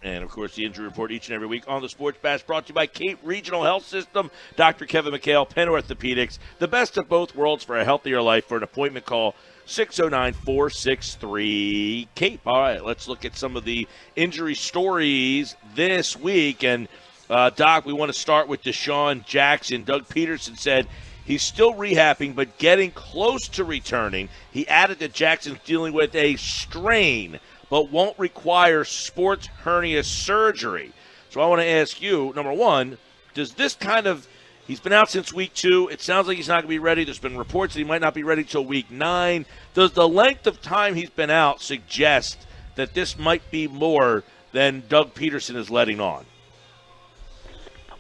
And, of course, the injury report each and every week on the Sports Bash, brought to you by Cape Regional Health System, Dr. Kevin McHale, Penn Orthopedics, the best of both worlds for a healthier life. For an appointment, call 609-463-CAPE. All right, let's look at some of the injury stories this week. And, Doc, we want to start with DeSean Jackson. Doug Peterson said he's still rehabbing but getting close to returning. He added that Jackson's dealing with a strain but won't require sports hernia surgery. So I want to ask you, number one, does this kind of – he's been out since week 2. It sounds like he's not going to be ready. There's been reports that he might not be ready till week 9. Does the length of time he's been out suggest that this might be more than Doug Peterson is letting on?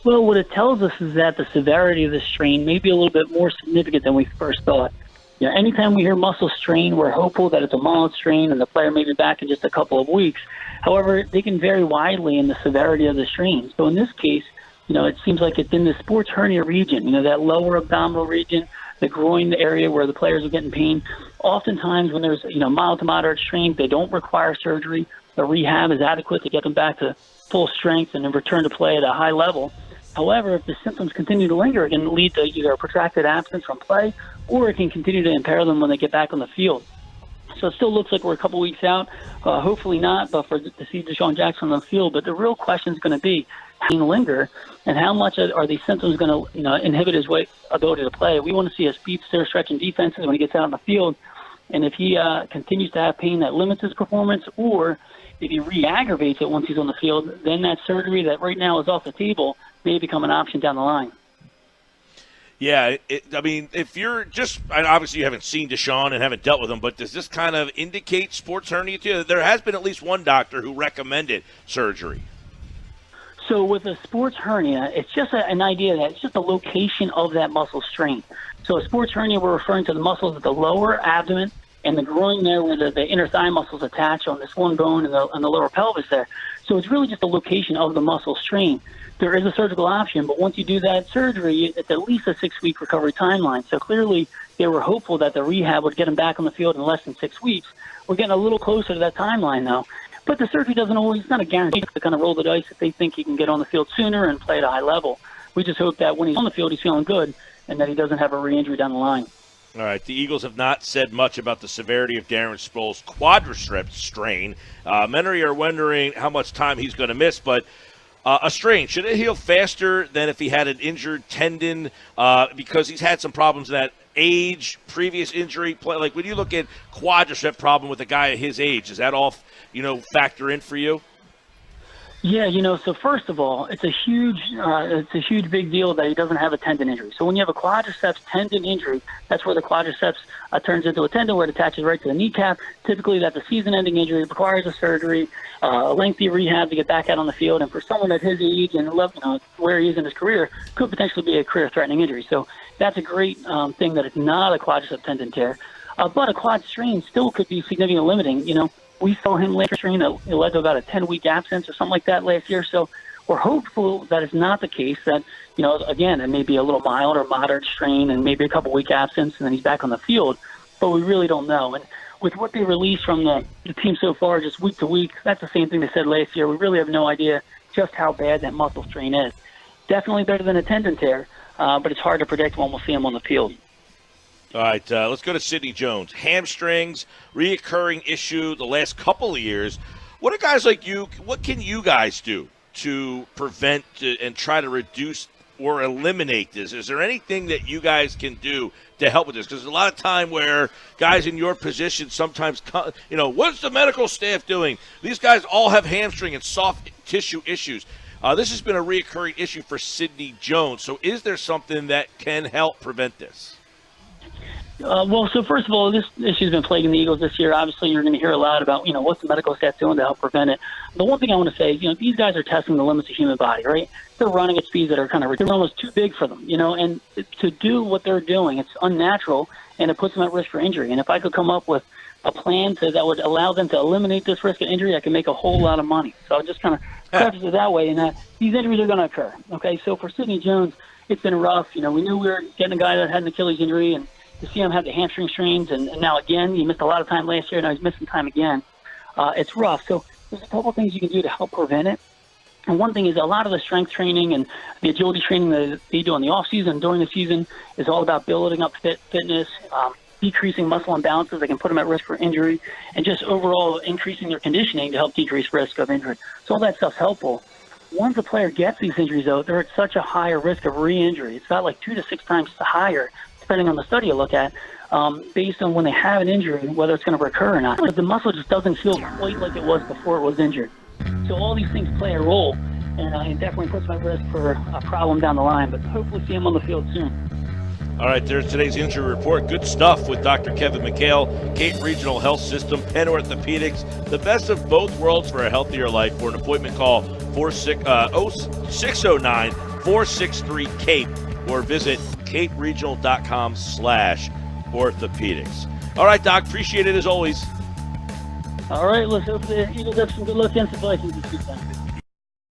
Well, what it tells us is that the severity of the strain may be a little bit more significant than we first thought. You know, anytime we hear muscle strain, we're hopeful that it's a mild strain and the player may be back in just a couple of weeks. However, they can vary widely in the severity of the strain. So in this case, you know, it seems like it's in the sports hernia region, you know, that lower abdominal region, the groin area where the players are getting pain. Oftentimes when there's, you know, mild to moderate strain, they don't require surgery. The rehab is adequate to get them back to full strength and then return to play at a high level. However, if the symptoms continue to linger, it can lead to either a protracted absence from play or it can continue to impair them when they get back on the field. So it still looks like we're a couple weeks out. Hopefully not, but to see DeSean Jackson on the field. But the real question is going to be how long linger and how much are these symptoms going to, you know, inhibit his ability to play. We want to see a speedster stretching defenses when he gets out on the field. And if he continues to have pain that limits his performance, or if he re-aggravates it once he's on the field, then that surgery that right now is off the table may become an option down the line. Yeah, I mean, if you're just – obviously you haven't seen DeSean and haven't dealt with him, but does this kind of indicate sports hernia to you? There has been at least one doctor who recommended surgery. So with a sports hernia, it's just an idea that it's just the location of that muscle strain. So a sports hernia, we're referring to the muscles at the lower abdomen and the groin there where the inner thigh muscles attach on this one bone and the lower pelvis there. So it's really just the location of the muscle strain. There is a surgical option, but once you do that surgery, it's at least a 6-week recovery timeline. So clearly they were hopeful that the rehab would get him back on the field in less than 6 weeks. We're getting a little closer to that timeline now. But the surgery doesn't always, it's not a guarantee to kind of roll the dice if they think he can get on the field sooner and play at a high level. We just hope that when he's on the field, he's feeling good and that he doesn't have a re-injury down the line. All right, the Eagles have not said much about the severity of Darren Sproles' quadricep strain. Many are wondering how much time he's going to miss, but a strain, should it heal faster than if he had an injured tendon? Because he's had some problems in that age, previous injury. Like when you look at quadricep problem with a guy at his age, does that all, you know, factor in for you? Yeah, you know, so first of all, it's a huge big deal that he doesn't have a tendon injury. So when you have a quadriceps tendon injury, that's where the quadriceps turns into a tendon where it attaches right to the kneecap. Typically, that's a season-ending injury. It requires a surgery, a lengthy rehab to get back out on the field. And for someone at his age and where he is in his career, could potentially be a career-threatening injury. So that's a great thing that it's not a quadricep tendon tear. But a quad strain still could be significantly limiting. You know, we saw him last strain that led to about a 10-week absence or something like that last year. So we're hopeful that it's not the case, that, you know, again, it may be a little mild or moderate strain and maybe a couple-week absence and then he's back on the field. But we really don't know. And with what they released from the team so far, just week to week, that's the same thing they said last year. We really have no idea just how bad that muscle strain is. Definitely better than a tendon tear, but it's hard to predict when we'll see him on the field. All right, let's go to Sidney Jones. Hamstrings, reoccurring issue the last couple of years. What are guys like you, what can you guys do to prevent and try to reduce or eliminate this? Is there anything that you guys can do to help with this? Because there's a lot of time where guys in your position sometimes, you know, what's the medical staff doing? These guys all have hamstring and soft tissue issues. This has been a reoccurring issue for Sidney Jones. So is there something that can help prevent this? Well, so first of all, this issue's been plaguing the Eagles this year. Obviously, you're going to hear a lot about, you know, what's the medical staff doing to help prevent it. The one thing I want to say is, you know, these guys are testing the limits of the human body, right? They're running at speeds that are they're almost too big for them, you know, and to do what they're doing, it's unnatural, and it puts them at risk for injury. And if I could come up with a plan that would allow them to eliminate this risk of injury, I can make a whole lot of money. So I'll just kind of preface it that way, and that these injuries are going to occur, okay? So for Sidney Jones, it's been rough. You know, we knew we were getting a guy that had an Achilles injury, and to see him have the hamstring strains, and now again, he missed a lot of time last year, now he's missing time again. It's rough. So there's a couple things you can do to help prevent it. And one thing is a lot of the strength training and the agility training that they do in the off season, during the season, is all about building up fitness, decreasing muscle imbalances that can put them at risk for injury, and just overall increasing their conditioning to help decrease risk of injury. So all that stuff's helpful. Once a player gets these injuries, though, they're at such a higher risk of re-injury. It's about like 2 to 6 times higher, depending on the study you look at, based on when they have an injury, whether it's going to recur or not. But the muscle just doesn't feel quite like it was before it was injured. So all these things play a role, and it definitely puts them at risk for a problem down the line, but hopefully see him on the field soon. All right, there's today's injury report. Good stuff with Dr. Kevin McHale, Cape Regional Health System, Penn Orthopedics, the best of both worlds for a healthier life. For an appointment, call 609-463-CAPE or visit caperegional.com/orthopedics. All right, Doc, appreciate it as always. All right, let's hope the Eagles have some good luck against the Vikings this weekend.